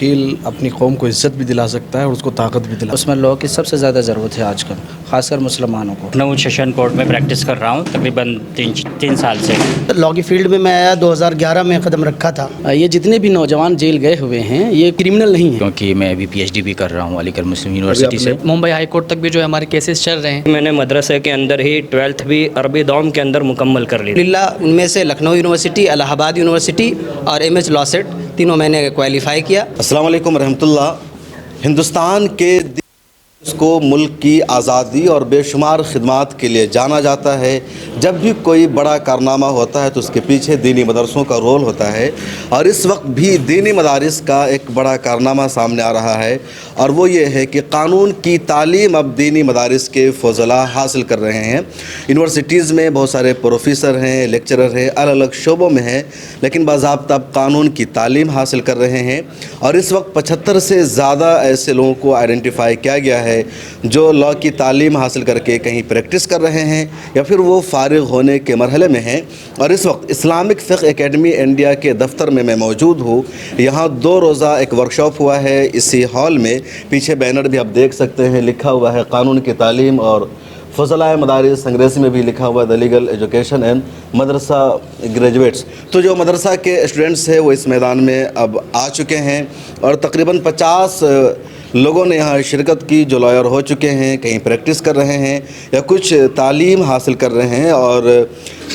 وکیل اپنی قوم کو عزت بھی دلا سکتا ہے اور اس کو طاقت بھی دلا اس میں لاء کی سب سے زیادہ ضرورت ہے آج کل، خاص کر مسلمانوں کو۔ لکھنؤ سیشن کورٹ میں پریکٹس کر رہا ہوں تقریباً تین سال سے۔ لاء کی فیلڈ میں آیا 2011 میں قدم رکھا تھا۔ یہ جتنے بھی نوجوان جیل گئے ہوئے ہیں یہ کرمنل نہیں ہیں، کیونکہ میں ابھی پی ایچ ڈی بھی کر رہا ہوں علی گڑھ مسلم یونیورسٹی سے۔ ممبئی ہائی کورٹ تک بھی جو ہے ہمارے کیسز چل رہے ہیں۔ میں نے مدرسے کے اندر ہی 12th بھی عربی دوم کے اندر مکمل کر لی۔ للہ ان میں سے لکھنؤ یونیورسٹی، الہ آباد یونیورسٹی اور MS لاء سیٹ تینوں میں نے کوالیفائی کیا۔ السلام علیکم ورحمۃ اللہ۔ ہندوستان کے اس کو ملک کی آزادی اور بے شمار خدمات کے لیے جانا جاتا ہے۔ جب بھی کوئی بڑا کارنامہ ہوتا ہے تو اس کے پیچھے دینی مدرسوں کا رول ہوتا ہے، اور اس وقت بھی دینی مدارس کا ایک بڑا کارنامہ سامنے آ رہا ہے، اور وہ یہ ہے کہ قانون کی تعلیم اب دینی مدارس کے فضلاء حاصل کر رہے ہیں۔ یونیورسٹیز میں بہت سارے پروفیسر ہیں، لیکچرر ہیں، الگ الگ شعبوں میں ہیں، لیکن باضابطہ اب قانون کی تعلیم حاصل کر رہے ہیں، اور اس وقت 75 سے زیادہ ایسے لوگوں کو آئیڈینٹیفائی کیا گیا ہے جو لاء کی تعلیم حاصل کر کے کہیں پریکٹس کر رہے ہیں یا پھر وہ فارغ ہونے کے مرحلے میں ہیں۔ اور اس وقت اسلامک فقہ اکیڈمی انڈیا کے دفتر میں موجود ہوں۔ یہاں 2 روزہ ایک ورکشاپ ہوا ہے اسی ہال میں۔ پیچھے بینر بھی آپ دیکھ سکتے ہیں، لکھا ہوا ہے قانون کی تعلیم اور فضلائے مدارس، انگریزی میں بھی لکھا ہوا ہے دی لیگل ایجوکیشن اینڈ مدرسہ گریجویٹس۔ تو جو مدرسہ کے اسٹوڈنٹس ہیں وہ اس میدان میں اب آ چکے ہیں، اور تقریباً 50 لوگوں نے یہاں شرکت کی جو لائر ہو چکے ہیں، کہیں پریکٹس کر رہے ہیں یا کچھ تعلیم حاصل کر رہے ہیں۔ اور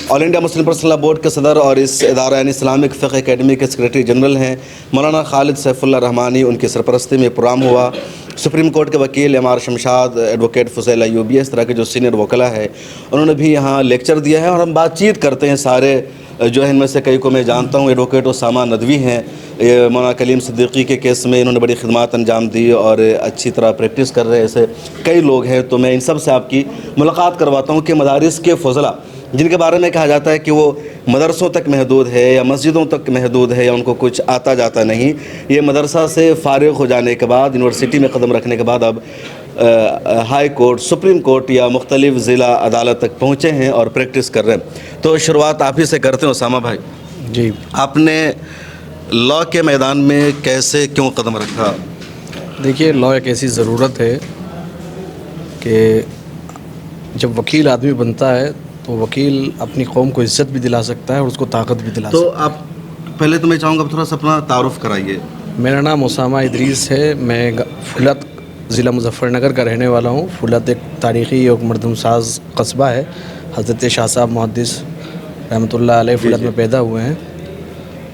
All India Muslim Personal Law Board کے صدر اور اس ادارہ یعنی اسلامک فقہ اکیڈمی کے سیکریٹری جنرل ہیں مولانا خالد سیف اللہ رحمانی، ان کی سرپرستی میں پروگرام ہوا۔ سپریم کورٹ کے وکیل MR شمشاد، ایڈوکیٹ فضیل ایوبی، اس طرح کے جو سینئر وکلاء ہیں انہوں نے بھی یہاں لیکچر دیا ہے، اور ہم بات چیت کرتے ہیں سارے جو ہے ان میں سے کئی کو میں جانتا ہوں۔ ایڈوکیٹ اسامہ ندوی ہیں، مولانا کلیم صدیقی کے کیس میں انہوں نے بڑی خدمات انجام دی اور اچھی طرح پریکٹس کر رہے ایسے کئی لوگ ہیں، تو میں ان سب سے آپ کی ملاقات کرواتا ہوں کہ مدارس کے فضلاء جن کے بارے میں کہا جاتا ہے کہ وہ مدرسوں تک محدود ہے یا مسجدوں تک محدود ہے یا ان کو کچھ آتا جاتا نہیں، یہ مدرسہ سے فارغ ہو جانے کے بعد، یونیورسٹی میں قدم رکھنے کے بعد اب ہائی کورٹ، سپریم کورٹ یا مختلف ضلع عدالت تک پہنچے ہیں اور پریکٹس کر رہے ہیں۔ تو شروعات آپ ہی سے کرتے ہیں اسامہ بھائی۔ جی، آپ نے لاء کے میدان میں کیسے کیوں قدم رکھا؟ دیکھیے، لاء ایک ایسی ضرورت ہے کہ جب وکیل آدمی بنتا ہے تو وکیل اپنی قوم کو عزت بھی دلا سکتا ہے اور اس کو طاقت بھی دلا سکتا ہے۔ تو آپ پہلے تو میں چاہوں گا تھوڑا سا اپنا تعارف کرائیے۔ میرا نام اسامہ ادریس ہے، میں فولاد ضلع مظفر نگر کا رہنے والا ہوں۔ فولاد ایک تاریخی اور مردم ساز قصبہ ہے۔ حضرت شاہ صاحب محدث رحمۃ اللہ علیہ فولاد میں پیدا ہوئے ہیں،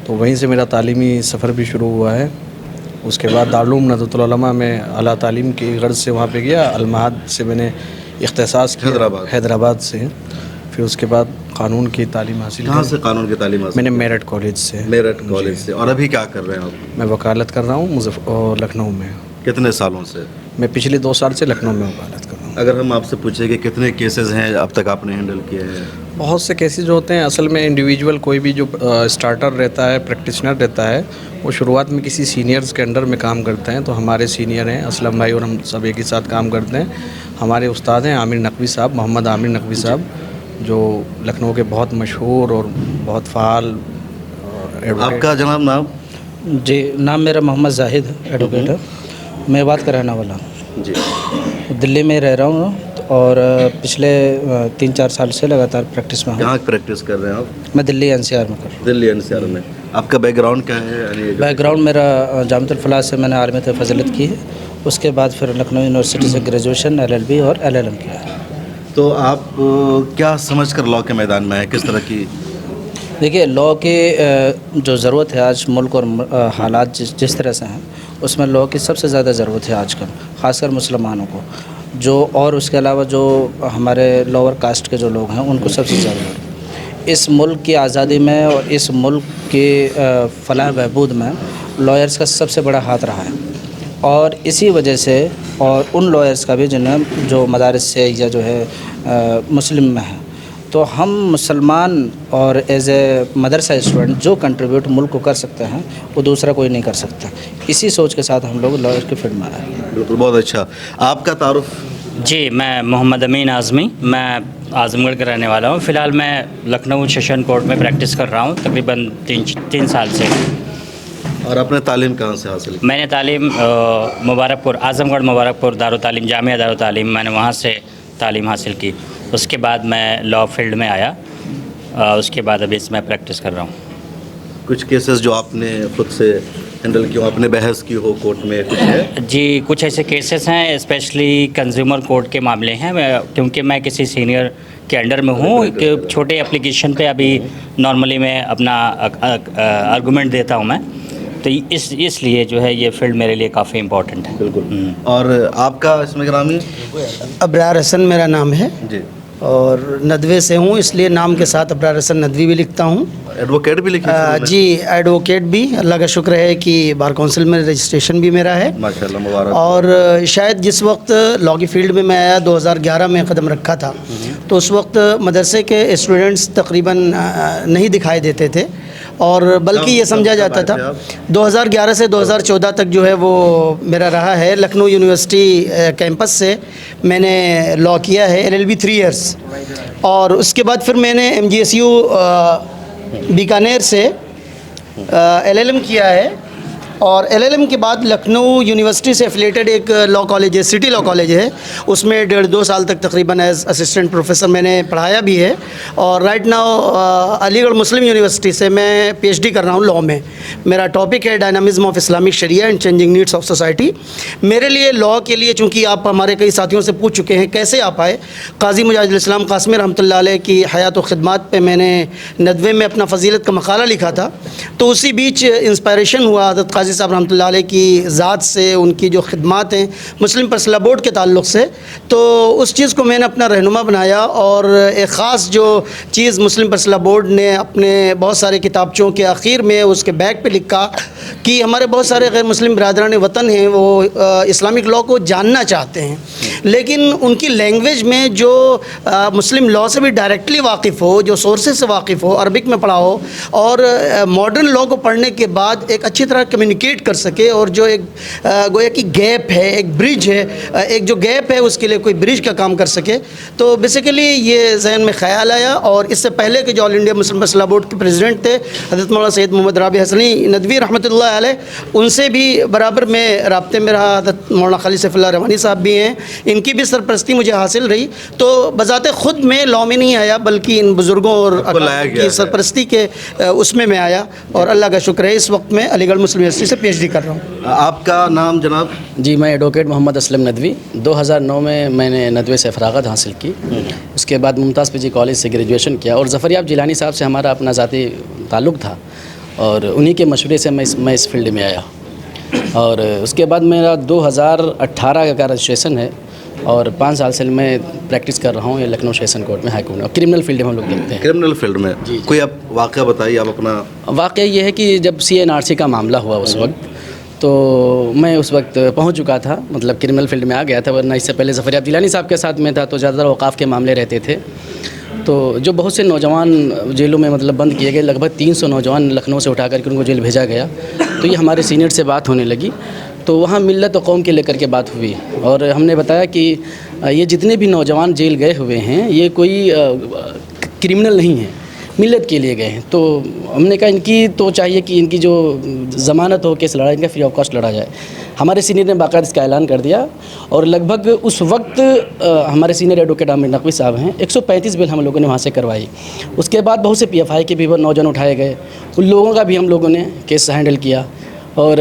تو وہیں سے میرا تعلیمی سفر بھی شروع ہوا ہے۔ اس کے بعد دارالعلوم ندوۃ العلماء میں اعلیٰ تعلیم کی غرض سے وہاں پہ گیا۔ المعہد سے میں نے اختصاص کیا، حیدرآباد سے۔ پھر اس کے بعد قانون کی تعلیم حاصل کی۔ کہاں سے قانون کی تعلیم حاصل؟ میں نے میرٹھ کالج سے۔ میرٹھ کالج سے۔ اور ابھی کیا کر رہے ہیں آپ؟ میں وکالت کر رہا ہوں لکھنؤ میں۔ کتنے سالوں سے؟ میں پچھلے 2 سال سے لکھنؤ میں وکالت کر رہا ہوں۔ اگر ہم آپ سے پوچھیں کہ کتنے کیسز ہیں اب تک آپ نے ہینڈل کیے ہیں؟ بہت سے کیسز جو ہوتے ہیں، اصل میں انڈیویجول کوئی بھی جو اسٹارٹر رہتا ہے، پریکٹیشنر رہتا ہے، وہ شروعات میں کسی سینئرز کے انڈر میں کام کرتے ہیں۔ تو ہمارے سینئر ہیں اسلم بھائی، اور ہم سب ایک ہی ساتھ کام کرتے ہیں۔ ہمارے استاد ہیں عامر نقوی صاحب، محمد عامر نقوی صاحب، جو لکھنؤ کے بہت مشہور اور بہت فعال۔ آپ کا جناب نام؟ جی، نام میرا محمد زاہد ایڈوکیٹ ہے، میں بات کا رہنے والا ہوں۔ جی، دلی میں رہ رہا ہوں اور پچھلے 3-4 سال سے لگاتار پریکٹس میں ہوں۔ کہاں پریکٹس کر رہے ہیں آپ؟ میں دلی NCR میں کر رہا ہوں۔ دلی NCR میں۔ آپ کا بیک گراؤنڈ کیا ہے؟ یعنی بیک گراؤنڈ میرا جامعۃ الفلاح سے میں نے عالمیت فضیلت کی ہے، اس کے بعد پھر لکھنؤ یونیورسٹی سے گریجویشن LLB اور LLM کیا ہے۔ تو آپ کیا سمجھ کر لاء کے میدان میں ہیں؟ کس طرح کی؟ دیکھیے، لاء کی جو ضرورت ہے آج ملک اور حالات جس طرح سے ہیں، اس میں لاء کی سب سے زیادہ ضرورت ہے آج کل، خاص کر مسلمانوں کو، اور اس کے علاوہ جو ہمارے لوور کاسٹ کے جو لوگ ہیں ان کو سب سے ضرورت۔ اس ملک کی آزادی میں اور اس ملک کی فلاح بہبود میں لائرز کا سب سے بڑا ہاتھ رہا ہے، اور اسی وجہ سے اور ان لائرز کا بھی جو مدارس سے یا جو ہے مسلم میں ہیں، تو ہم مسلمان اور ایز اے مدرسہ اسٹوڈنٹ جو کنٹریبیوٹ ملک کو کر سکتے ہیں وہ دوسرا کوئی نہیں کر سکتا۔ اسی سوچ کے ساتھ ہم لوگ لائر کی فیلڈ میں آئے ہیں۔ بالکل، بہت اچھا۔ آپ کا تعارف؟ جی، میں محمد امین اعظمی، میں اعظم گڑھ کا رہنے والا ہوں۔ فی الحال میں لکھنؤ سیشن کورٹ میں پریکٹس کر رہا ہوں تقریباً 3 سال سے۔ اور اپنے تعلیم کہاں سے حاصل کی؟ میں نے تعلیم مبارک پور اعظم گڑھ مبارک پور دارالتعلیم جامعہ دارالتعلیم میں نے وہاں سے تعلیم حاصل کی. اس کے بعد میں لاء فیلڈ میں آیا. اس کے بعد ابھی اس میں پریکٹس کر رہا ہوں. کچھ کیسز جو آپ نے خود سے ہینڈل کیا، آپ نے بحث کی ہو کورٹ میں، کچھ ہے؟ جی کچھ ایسے کیسز ہیں اسپیشلی کنزیومر کورٹ کے معاملے ہیں. کیونکہ میں کسی سینئر کے انڈر میں ہوں، ایک چھوٹے اپلیکیشن پہ ابھی نارملی میں اپنا آرگومنٹ دیتا ہوں میں، تو اس لیے جو ہے یہ فیلڈ میرے لیے کافی امپورٹنٹ ہے. بالکل. اور آپ کا اسم گرامی؟ ابرار حسن میرا نام ہے جی. اور ندوے سے ہوں، اس لیے نام کے ساتھ ابرار حسن ندوی بھی لکھتا ہوں. ایڈوکیٹ بھی لکھی؟ جی ایڈوکیٹ بھی. اللہ کا شکر ہے کہ بار کونسل میں رجسٹریشن بھی میرا ہے ماشاءاللہ، مبارک. اور شاید جس وقت لاء کی فیلڈ میں آیا 2011 میں قدم رکھا تھا، تو اس وقت مدرسے کے اسٹوڈنٹس تقریباً نہیں دکھائی دیتے تھے، اور بلکہ یہ سمجھا جاتا تھا 2011 سے 2014 تک جو ہے وہ میرا رہا ہے. لکھنؤ یونیورسٹی کیمپس سے میں نے لاء کیا ہے LLB 3 ایئرس، اور اس کے بعد پھر میں نے MGSU بیکانیر سے LLM کیا ہے، اور LLM کے بعد لکھنؤ یونیورسٹی سے ایفیلیٹڈ ایک لاء کالج ہے، سٹی لاء کالج ہے، اس میں 1.5-2 سال تک تقریباً ایز اسسٹنٹ پروفیسر میں نے پڑھایا بھی ہے. اور رائٹ ناؤ علی گڑھ مسلم یونیورسٹی سے میں PhD کر رہا ہوں لاء میں. میرا ٹاپک ہے dynamism of Islamic Sharia and changing needs of society. میرے لیے لاء کے لیے، چونکہ آپ ہمارے کئی ساتھیوں سے پوچھ چکے ہیں کیسے آپ آئے، قاضی مجاہد الاسلام قاسمی رحمۃ اللہ علیہ کی حیات و خدمات پہ میں نے ندوے میں اپنا فضیلت کا مقالہ لکھا تھا، تو اسی بیچ انسپائریشن ہوا حضرت قاضی صاحب رحمۃ اللہ علیہ کی ذات سے، ان کی جو خدمات ہیں مسلم پرسنل لاء بورڈ کے تعلق سے. تو اس چیز کو میں نے اپنا رہنما بنایا، اور ایک خاص جو چیز مسلم پرسنل لاء بورڈ نے اپنے بہت سارے کتابچوں کے آخر میں اس کے بیک پہ لکھا کہ ہمارے بہت سارے غیر مسلم برادران وطن ہیں، وہ اسلامک لاء کو جاننا چاہتے ہیں، لیکن ان کی لینگویج میں جو مسلم لاء سے بھی ڈائریکٹلی واقف ہو، جو سورسز سے واقف ہو، عربک میں پڑھا ہو، اور ماڈرن لاء کو پڑھنے کے بعد ایک اچھی طرح کمیونیکیٹ کر سکے، اور جو ایک گویا کہ گیپ ہے، ایک برج ہے، ایک جو گیپ ہے اس کے لیے کوئی برج کا کام کر سکے. تو بیسیکلی یہ ذہن میں خیال آیا. اور اس سے پہلے کہ جو All India Muslim Personal Law Board کے پریزیڈنٹ تھے حضرت مولانا سید محمد رابع حسنی ندوی رحمۃ اللہ علیہ، ان سے بھی برابر میں رابطے میں رہا. حضرت مولانا خالد سیف اللہ روانی صاحب بھی ہیں، ان کی بھی سرپرستی مجھے حاصل رہی. تو بذات خود میں لاء میں نہیں آیا، بلکہ ان بزرگوں اور کی سرپرستی کے اس میں آیا. اور اللہ کا شکر ہے اس وقت میں علی گڑھ مسلم یونیورسٹی سے PhD کر رہا ہوں. آپ کا نام جناب؟ جی میں ایڈوکیٹ محمد اسلم ندوی. 2009 میں نے ندوے سے فراغت حاصل کی. اس کے بعد ممتاز PG کالج سے گریجویشن کیا، اور ظفریاب جیلانی صاحب سے ہمارا اپنا ذاتی تعلق تھا، اور انہی کے مشورے سے میں اس فیلڈ میں آیا. اور اس کے بعد میرا 2018 کا رجسٹریشن ہے، اور 5 سال سے میں پریکٹس کر رہا ہوں یہ لکھنؤ سیشن کورٹ میں، ہائی کورٹ میں. اور کرمنل فیلڈ میں ہم لوگ دیکھتے ہیں. کرمنل فیلڈ میں کوئی آپ واقعہ بتائیے. آپ اپنا واقعہ یہ ہے کہ جب CNRC کا معاملہ ہوا اس وقت، تو میں اس وقت پہنچ چکا تھا، مطلب کرمنل فیلڈ میں آ گیا تھا، ورنہ اس سے پہلے ظفریاب جیلانی صاحب کے ساتھ میں تھا، تو زیادہ تر اوقاف کے معاملے رہتے تھے. تو جو بہت سے نوجوان جیلوں میں مطلب بند کیے گئے، لگ بھگ 300 نوجوان لکھنؤ سے اٹھا کر کے ان کو جیل بھیجا گیا. تو یہ ہمارے سینئر سے بات ہونے لگی، تو وہاں ملت و قوم کے لے کر کے بات ہوئی، اور ہم نے بتایا کہ یہ جتنے بھی نوجوان جیل گئے ہوئے ہیں یہ کوئی کرمنل نہیں ہیں، ملت کے لیے گئے ہیں. تو ہم نے کہا ان کی تو چاہیے کہ ان کی جو ضمانت ہو، کیس لڑا، ان کا فری آف کاسٹ لڑا جائے. ہمارے سینئر نے باقاعدہ اس کا اعلان کر دیا، اور لگ بھگ اس وقت ہمارے سینئر ایڈوکیٹ عامر نقوی صاحب ہیں، 135 بل ہم لوگوں نے وہاں سے کروائی. اس کے بعد بہت سے PFI کے بھی نوجوان اٹھائے گئے، ان لوگوں کا بھی ہم لوگوں نے کیس ہینڈل کیا. اور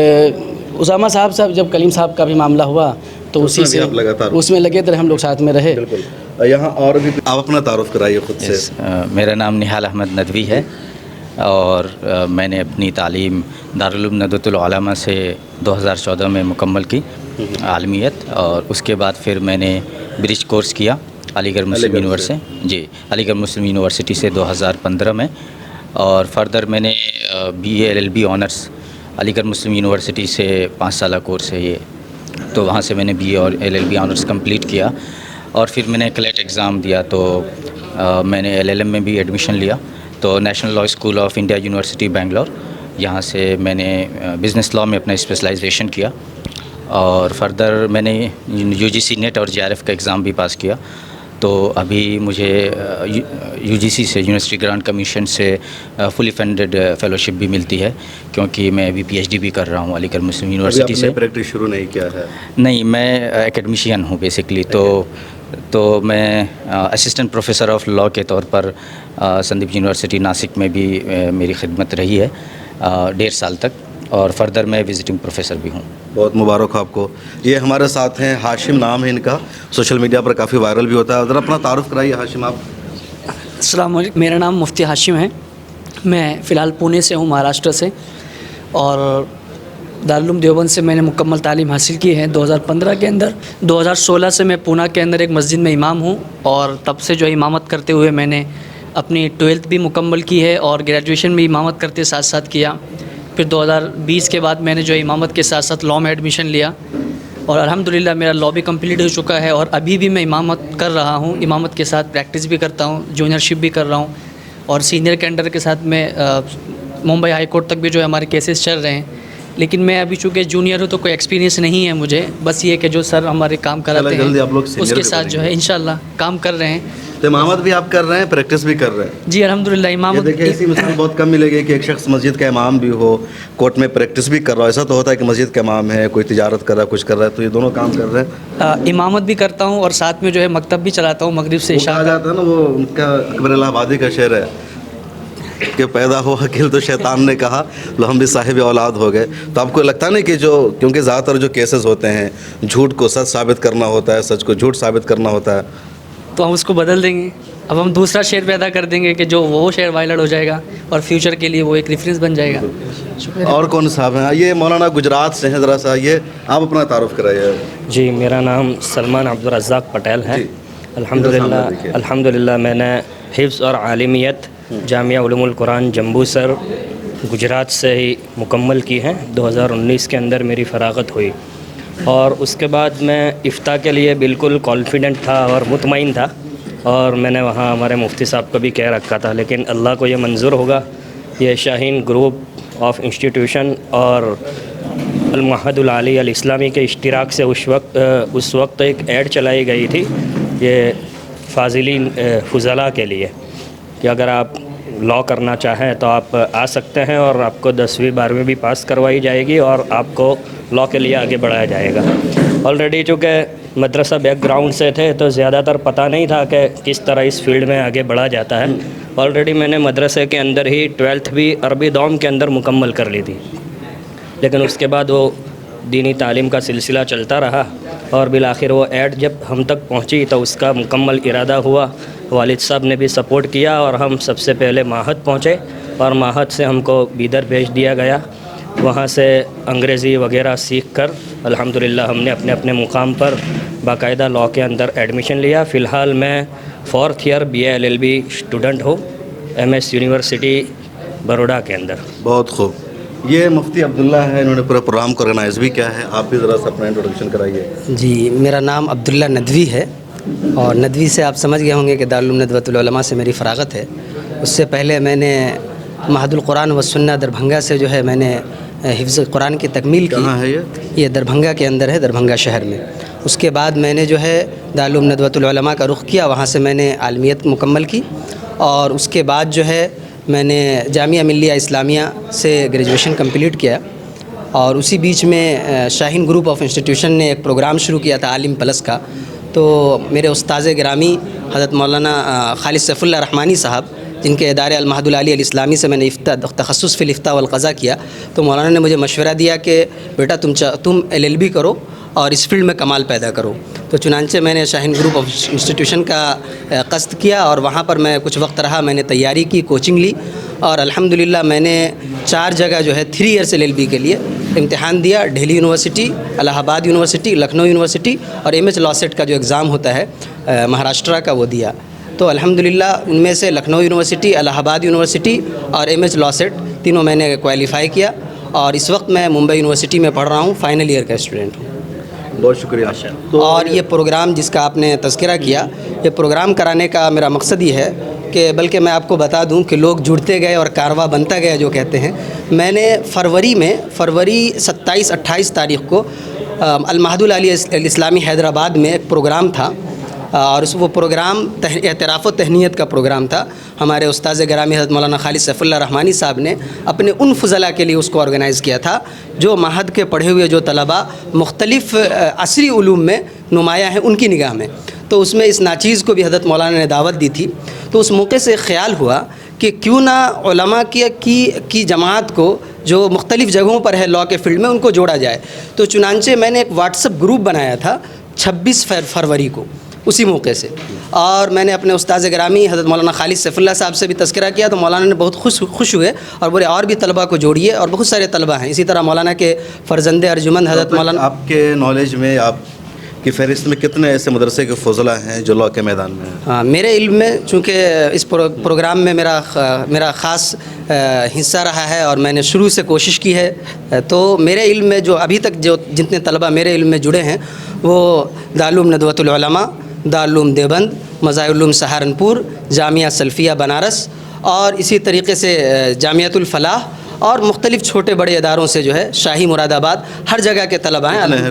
اسامہ صاحب جب کلیم صاحب کا بھی معاملہ ہوا تو اسی سے اس میں لگے تھے، ہم لوگ ساتھ میں رہے. یہاں اور بھی آپ اپنا تعارف کرائیے خود سے. میرا نام نہال احمد ندوی ہے، اور میں نے اپنی تعلیم دارالعلوم ندوۃ العلماء سے 2014 میں مکمل کی عالمیت. اور اس کے بعد پھر میں نے برج کورس کیا علی گڑھ مسلم یونیورسٹی، جی علی گڑھ مسلم یونیورسٹی سے 2015 میں. اور فردر میں نے BA LLB آنرس علی گڑھ مسلم یونیورسٹی سے 5 سالہ کورس ہے یہ، تو وہاں سے میں نے BA اور LLB آنرس کمپلیٹ کیا. اور پھر میں نے کلیٹ ایگزام دیا، تو میں نے LLM میں بھی ایڈمیشن لیا، تو national law school of India university Bangalore, یہاں سے میں نے بزنس لاء میں اپنا اسپیشلائزیشن کیا. اور فردر میں نے UGC نیٹ اور JRF کا ایگزام بھی پاس کیا. تو ابھی مجھے UGC سے یونیورسٹی گرانٹ کمیشن سے فلی فنڈڈ فیلوشپ بھی ملتی ہے، کیونکہ میں ابھی PhD بھی کر رہا ہوں علی گڑھ مسلم یونیورسٹی سے۔ پریکٹس شروع نہیں کیا ہے؟ نہیں، میں اکیڈمیشین ہوں بیسکلی، تو میں اسسٹنٹ پروفیسر آف لاء کے طور پر سندیپ یونیورسٹی ناسک میں بھی میری خدمت رہی ہے 1.5 سال تک، اور فردر میں وزٹنگ پروفیسر بھی ہوں۔ بہت مبارک ہو آپ کو۔ یہ ہمارے ساتھ ہیں، ہاشم نام ہے ان کا، سوشل میڈیا پر کافی وائرل بھی ہوتا ہے۔ ذرا اپنا تعارف کرائیے ہاشم آپ۔ السلام علیکم، میرا نام مفتی ہاشم ہے، میں فی الحال پونے سے ہوں، مہاراشٹر سے، اور دارالعلوم دیوبند سے میں نے مکمل تعلیم حاصل کی ہے 2015 کے اندر۔ 2016 سے میں پونہ کے اندر ایک مسجد میں امام ہوں، اور تب سے جو امامت کرتے ہوئے میں نے اپنی 12th بھی مکمل کی ہے، اور گریجویشن بھی امامت کرتے ساتھ ساتھ کیا۔ پھر 2020 کے بعد میں نے جو امامت کے ساتھ ساتھ لاء میں ایڈمیشن لیا، اور الحمدللہ میرا لاء بھی کمپلیٹ ہو چکا ہے، اور ابھی بھی میں امامت کر رہا ہوں، امامت کے ساتھ پریکٹس بھی کرتا ہوں، جونیئرشپ بھی کر رہا ہوں، اور سینئر کے انڈر کے ساتھ میں ممبئی ہائی کورٹ تک بھی جو ہے ہمارے کیسز چل رہے ہیں۔ لیکن میں ابھی چونکہ جونیئر ہوں تو کوئی ایکسپیرینس نہیں ہے مجھے، بس یہ کہ جو سر ہمارے کام کراتے ہیں اس کے ساتھ جو ہے انشاءاللہ کام کر رہے ہیں۔ تو امامت بھی آپ کر رہے ہیں، پریکٹس بھی کر رہے ہیں؟ جی الحمدللہ امامت۔ دیکھیں ایسی مثال بہت کم ملے گی کہ ایک شخص مسجد کا امام بھی ہو، کورٹ میں پریکٹس بھی کر رہا ہو۔ ایسا تو ہوتا ہے کہ مسجد کا امام ہے، کوئی تجارت کر رہا ہے، کچھ کر رہا ہے، تو یہ دونوں کام کر رہے ہیں۔ امامت بھی کرتا ہوں اور ساتھ میں جو ہے مکتب بھی چلاتا ہوں مغرب سے عشاء۔ کہا جاتا ہے نا، وہ ان کا اکبر الہ آبادی کا شعر ہے کہ پیدا ہو عقل تو شیطان نے کہا لو ہم بھی صاحب اولاد ہو گئے۔ تو آپ کو لگتا ہے نا کہ کیونکہ زیادہ تر جو کیسز ہوتے ہیں جھوٹ کو سچ ثابت کرنا ہوتا ہے، سچ کو جھوٹ ثابت کرنا ہوتا ہے، تو ہم اس کو بدل دیں گے، اب ہم دوسرا شعر پیدا کر دیں گے کہ جو وہ شعر وائرل ہو جائے گا اور فیوچر کے لیے وہ ایک ریفرنس بن جائے گا۔ اور کون صاحب ہیں؟ یہ مولانا گجرات سے ہیں، ذرا سا یہ آپ اپنا تعارف کرائیے۔ جی، میرا نام سلمان عبدالرزاق پٹیل ہے۔ الحمدللہ میں نے حفظ اور عالمیت جامعہ علوم القرآن جمبو سر گجرات سے ہی مکمل کی ہیں۔ 2019 کے اندر میری فراغت ہوئی، اور اس کے بعد میں افتاء کے لیے بالکل کانفیڈنٹ تھا اور مطمئن تھا، اور میں نے وہاں ہمارے مفتی صاحب کو بھی کہہ رکھا تھا، لیکن اللہ کو یہ منظور ہوگا۔ یہ شاہین گروپ آف انسٹیٹیوشن اور المعہد العالی الاسلامی کے اشتراک سے اس وقت ایک ایڈ چلائی گئی تھی، یہ فاضلین فضلاء کے لیے، کہ اگر آپ لاء کرنا چاہیں تو آپ آ سکتے ہیں، اور آپ کو 10ویں 12ویں بھی پاس کروائی جائے گی، اور آپ کو لاء کے لیے آگے بڑھایا جائے گا۔ آلریڈی چونکہ مدرسہ بیک گراؤنڈ سے تھے تو زیادہ تر پتہ نہیں تھا کہ کس طرح اس فیلڈ میں آگے بڑھا جاتا ہے۔ آلریڈی میں نے مدرسے کے اندر ہی 12th بھی عربی دوم کے اندر مکمل کر لی تھی، لیکن اس کے بعد وہ دینی تعلیم کا سلسلہ چلتا رہا، اور بالآخر وہ ایڈ جب ہم تک پہنچی تو اس کا مکمل ارادہ ہوا۔ والد صاحب نے بھی سپورٹ کیا، اور ہم سب سے پہلے ماہد پہنچے، اور ماہد سے ہم کو بیدر بھیج دیا گیا۔ وہاں سے انگریزی وغیرہ سیکھ کر الحمدللہ ہم نے اپنے اپنے مقام پر باقاعدہ لاء کے اندر ایڈمیشن لیا۔ فی الحال میں 4th year BA LLB student ہوں MS یونیورسٹی بروڈا کے اندر۔ بہت خوب۔ یہ مفتی عبداللہ ہے، انہوں نے پورے پروگرام کو آرگنائز بھی کیا ہے۔ آپ بھی ذرا سا اپنا انٹروڈکشن کرائیے۔ جی، میرا نام عبداللہ ندوی ہے، اور ندوی سے آپ سمجھ گئے ہوں گے کہ دارالعلوم ندوۃ العلماء سے میری فراغت ہے۔ اس سے پہلے میں نے معہد القرآن والسنہ دربھنگا سے جو ہے میں نے حفظ قرآن کی تکمیل کی۔ کہاں ہے یہ دربھنگا کے اندر ہے، دربھنگا شہر میں۔ اس کے بعد میں نے جو ہے دارالعلوم ندوۃ العلماء کا رخ کیا، وہاں سے میں نے عالمیت مکمل کی، اور اس کے بعد جو ہے میں نے جامعہ ملیہ اسلامیہ سے گریجویشن کمپلیٹ کیا، اور اسی بیچ میں شاہین گروپ آف انسٹیٹیوشن نے ایک پروگرام شروع کیا تھا عالم پلس کا۔ تو میرے استاذ گرامی حضرت مولانا خالد سیف اللہ رحمانی صاحب، جن کے ادارے المعہد العالی الاسلامی سے میں نے تخصص فی الافتاء والقضاء کیا، تو مولانا نے مجھے مشورہ دیا کہ بیٹا تم LLB کرو اور اس فیلڈ میں کمال پیدا کرو۔ تو چنانچہ میں نے شاہین گروپ آف انسٹیٹیوشن کا قصد کیا، اور وہاں پر میں کچھ وقت رہا، میں نے تیاری کی، کوچنگ لی، اور الحمدللہ میں نے 4 جگہ جو ہے 3 ایئرس LLB کے لیے امتحان دیا۔ دہلی یونیورسٹی، الہ آباد یونیورسٹی، لکھنؤ یونیورسٹی، اور MH لاء سیٹ کا جو ایگزام ہوتا ہے مہاراشٹرا کا، وہ دیا۔ تو الحمدللہ ان میں سے لکھنؤ یونیورسٹی، الہ آباد یونیورسٹی اور MH لاء سیٹ تینوں میں نے کوالیفائی کیا، اور اس وقت میں ممبئی یونیورسٹی میں پڑھ رہا ہوں، فائنل ایئر کا اسٹوڈنٹ ہوں۔ بہت شکریہ۔ اور یہ پروگرام جس کا آپ نے تذکرہ کیا، یہ پروگرام کرانے کا میرا مقصد یہ ہے کہ بلکہ میں آپ کو بتا دوں کہ لوگ جڑتے گئے اور کارواں بنتا گیا جو کہتے ہیں۔ میں نے فروری 27-28 تاریخ کو المعہد العالی الاسلامی حیدرآباد میں ایک پروگرام تھا، اور وہ پروگرام اعتراف و تہنیت کا پروگرام تھا. ہمارے استاذ گرامی حضرت مولانا خالد سیف اللہ رحمانی صاحب نے اپنے ان فضلاء کے لیے اس کو آرگنائز کیا تھا جو معہد کے پڑھے ہوئے جو طلباء مختلف عصری علوم میں نمایاں ہیں ان کی نگاہ میں. تو اس میں اس ناچیز کو بھی حضرت مولانا نے دعوت دی تھی. تو اس موقع سے خیال ہوا کہ کیوں نہ علماء کی جماعت کو جو مختلف جگہوں پر ہے لاء کے فیلڈ میں ان کو جوڑا جائے. تو چنانچہ میں نے ایک واٹس ایپ گروپ بنایا تھا 26 فروری کو اسی موقع سے, اور میں نے اپنے استاذ گرامی حضرت مولانا خالد سیف اللہ صاحب سے بھی تذکرہ کیا. تو مولانا نے بہت خوش ہوئے اور بولے اور بھی طلباء کو جوڑیے, اور بہت سارے طلباء ہیں. اسی طرح مولانا کے فرزند ارجمند حضرت مولانا. آپ کے نالج میں آپ کی فہرست میں کتنے ایسے مدرسے کے فضلاء ہیں جو لاء کے میدان میں ہیں؟ ہاں, میرے علم میں چونکہ اس پروگرام میں میرا خاص حصہ رہا ہے اور میں نے شروع سے کوشش کی ہے, تو میرے علم میں جو ابھی تک جتنے طلباء میرے علم میں جڑے ہیں وہ دارالعلوم ندوۃ العلماء, دارالعلوم دیوبند, مظاہر العلوم سہارنپور, جامعہ سلفیہ بنارس, اور اسی طریقے سے جامعۃ الفلاح, اور مختلف چھوٹے بڑے اداروں سے جو ہے شاہی مراد آباد, ہر جگہ کے طلباء ہیں.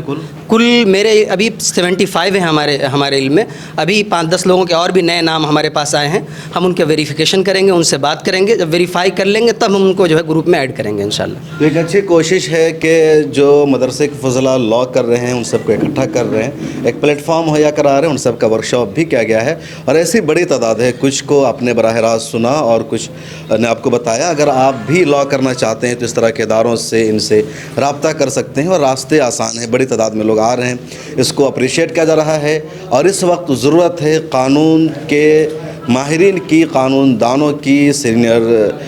کل میرے ابھی 75 ہیں ہمارے علم میں. ابھی 5-10 لوگوں کے اور بھی نئے نام ہمارے پاس آئے ہیں. ہم ان کے ویریفیکیشن کریں گے, ان سے بات کریں گے. جب ویریفائی کر لیں گے تب ہم ان کو جو ہے گروپ میں ایڈ کریں گے انشاءاللہ. ایک اچھی کوشش ہے کہ جو مدرسے کے فضلاء لاء کر رہے ہیں ان سب کو اکٹھا کر رہے ہیں, ایک پلیٹ فارم مہیا کرا رہے ہیں, ان سب کا ورکشاپ بھی کیا گیا ہے, اور ایسی بڑی تعداد ہے. کچھ کو آپ نے براہ راست سنا اور کچھ نے آپ کو بتایا. اگر آپ بھی لاء کرنا چاہتے ہیں تو اس طرح کے اداروں سے ان سے رابطہ کر سکتے ہیں, اور راستے آسان ہیں. بڑی تعداد میں لوگ آ رہے ہیں, اس کو اپریشیٹ کیا جا رہا ہے. اور اس وقت ضرورت ہے قانون کے ماہرین کی, قانون دانوں کی, سینئر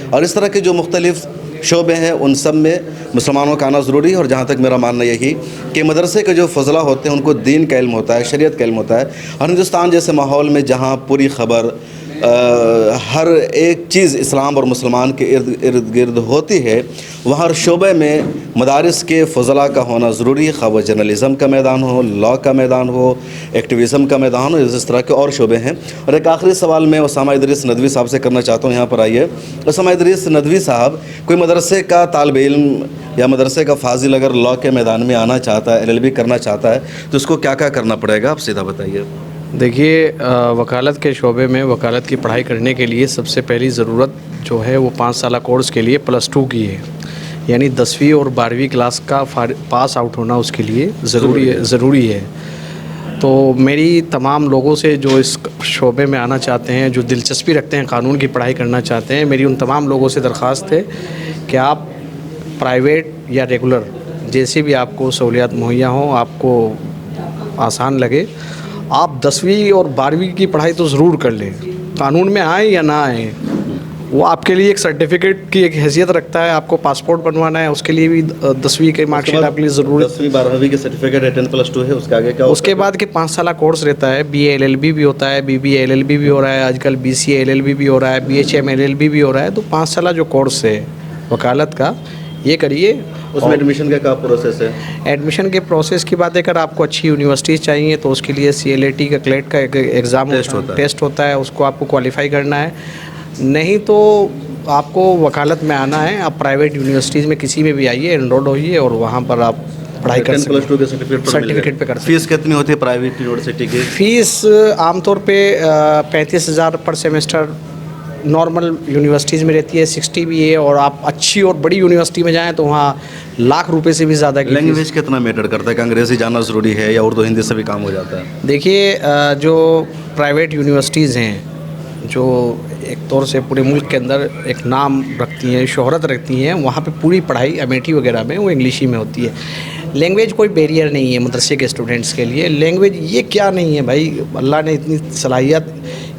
اور اس طرح کے جو مختلف شعبے ہیں ان سب میں مسلمانوں کا آنا ضروری ہے. اور جہاں تک میرا ماننا یہی کہ مدرسے کے جو فضلاء ہوتے ہیں ان کو دین کا علم ہوتا ہے, شریعت کا علم ہوتا ہے. اور ہندوستان جیسے ماحول میں جہاں پوری خبر ہر ایک چیز اسلام اور مسلمان کے ارد گرد ہوتی ہے, وہاں ہر شعبے میں مدارس کے فضلاء کا ہونا ضروری ہے, خواہ وہ جرنلزم کا میدان ہو, لاء کا میدان ہو, ایکٹیویزم کا میدان ہو, اس طرح کے اور شعبے ہیں. اور ایک آخری سوال میں اسامہ ادریس ندوی صاحب سے کرنا چاہتا ہوں. یہاں پر آئیے. اسامہ ادریس ندوی صاحب, کوئی مدرسے کا طالب علم یا مدرسے کا فاضل اگر لاء کے میدان میں آنا چاہتا ہے, LLB کرنا چاہتا ہے, تو اس کو کیا کیا کرنا پڑے گا, آپ سیدھا بتائیے. دیکھیے, وکالت کے شعبے میں وکالت کی پڑھائی کرنے کے لیے سب سے پہلی ضرورت جو ہے وہ 5 سالہ کورس کے لیے +2 کی ہے, یعنی 10ویں اور 12ویں کلاس کا پاس آؤٹ ہونا اس کے لیے ضروری ہے. تو میری تمام لوگوں سے جو اس شعبے میں آنا چاہتے ہیں, جو دلچسپی رکھتے ہیں, قانون کی پڑھائی کرنا چاہتے ہیں, میری ان تمام لوگوں سے درخواست ہے کہ آپ پرائیویٹ یا ریگولر جیسی بھی آپ کو سہولیات مہیا ہوں, آپ کو آسان لگے, آپ 10ویں اور 12ویں کی پڑھائی تو ضرور کر لیں. قانون میں آئیں یا نہ آئیں, وہ آپ کے لیے ایک سرٹیفکیٹ کی ایک حیثیت رکھتا ہے. آپ کو پاسپورٹ بنوانا ہے, اس کے لیے بھی 10ویں کے مارک شیٹ آپ کے لیے ضرور ہے. 10ویں 12ویں کے سرٹیفکیٹ ہے, 10+2 ہے, اس کے آگے کیا ہوتا ہے؟ اس کے بعد کہ 5 سالہ کورس رہتا ہے. BA LLB بھی ہوتا ہے, BBA LLB بھی ہو رہا ہے, آج کل BCA LLB بھی ہو رہا ہے, BHM LLB بھی ہو رہا ہے. تو 5 سالہ جو کورس ہے وکالت کا, یہ کریے. اس میں ایڈمیشن کا کیا پروسیس ہے؟ ایڈمیشن کے پروسیس کی بات ہے, اگر آپ کو اچھی یونیورسٹیز چاہیے تو اس کے لیے CLAT کا کلیٹ کا ایگزام ٹیسٹ ہوتا ہے, اس کو آپ کو کوالیفائی کرنا ہے. نہیں تو آپ کو وکالت میں آنا ہے, آپ پرائیویٹ یونیورسٹیز میں کسی میں بھی آئیے, انرول ہوئیے, اور وہاں پر آپ پڑھائی کر سکتے ہیں. 10+2 کے سرٹیفکیٹ پہ کر سکتے ہیں. فیس کتنی ہوتی ہے پرائیویٹ یونیورسٹی کی؟ فیس عام طور پہ 35,000 پر سیمسٹر نارمل یونیورسٹیز میں رہتی ہے, 60 بھی ہے, اور آپ اچھی اور بڑی یونیورسٹی میں جائیں تو وہاں ₹1,00,000 سے بھی زیادہ کی. لینگویج کتنا میٹر کرتا ہے, کہ انگریزی جاننا ضروری ہے یا اردو ہندی سے بھی کام ہو جاتا ہے؟ دیکھیے, جو پرائیویٹ یونیورسٹیز ہیں جو ایک طور سے پورے ملک کے اندر ایک نام رکھتی ہیں, شہرت رکھتی ہیں, وہاں پہ پوری پڑھائی امیٹھی وغیرہ میں وہ انگلش ہی میں ہوتی ہے. لینگویج کوئی بیریئر نہیں ہے مدرسے کے اسٹوڈنٹس کے لیے. لینگویج یہ کیا نہیں ہے بھائی, اللہ نے اتنی صلاحیت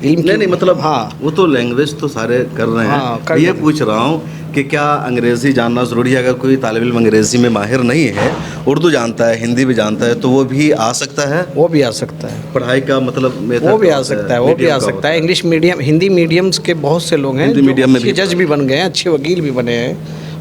علم کی. نہیں مطلب ہاں, وہ تو لینگویج تو سارے کر رہے ہیں. یہ پوچھ رہا ہوں کہ کیا انگریزی جاننا ضروری ہے؟ اگر کوئی طالب علم انگریزی میں ماہر نہیں ہے, اردو جانتا ہے, ہندی بھی جانتا ہے, تو وہ بھی آ سکتا ہے. وہ بھی آ سکتا ہے. پڑھائی کا مطلب وہ بھی آ سکتا ہے, وہ بھی آ سکتا ہے. انگلش میڈیم, ہندی میڈیمس کے بہت سے لوگ ہیں, ہندی میڈیم میں جج بھی بن گئے ہیں, اچھے وکیل بھی بنے ہیں,